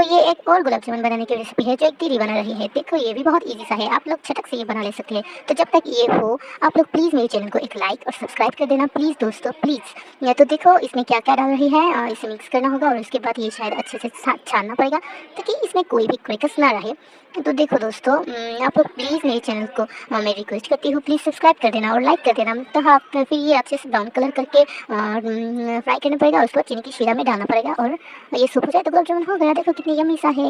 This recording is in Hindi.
तो ये एक और गुलाब जामुन बनाने की रेसिपी है जो एक दीदी बना रही है। देखो ये भी बहुत ईज़ी सा है, आप लोग झटक से ये बना ले सकते हैं। तो जब तक ये हो आप लोग प्लीज़ मेरे चैनल को एक लाइक और सब्सक्राइब कर देना प्लीज़ दोस्तों प्लीज़। या तो देखो इसमें क्या-क्या डाल रही है, इसे मिक्स करना होगा और उसके बाद ये शायद अच्छे से छानना पड़ेगा ताकि इसमें कोई भी क्रैकर्स ना रहे। तो देखो दोस्तों, आप लोग प्लीज़ मेरे चैनल को मैं रिक्वेस्ट करती हूँ प्लीज़ सब्सक्राइब कर देना और लाइक कर देना। तो हाँ, फिर ये अच्छे से ब्राउन कलर करके फ्राई करना पड़ेगा और उसको चीनी की शीरा में डालना पड़ेगा और ये सूप हो जाए तो गुलाब जामुन हो गया। देखो कितनी यम्मी सा है।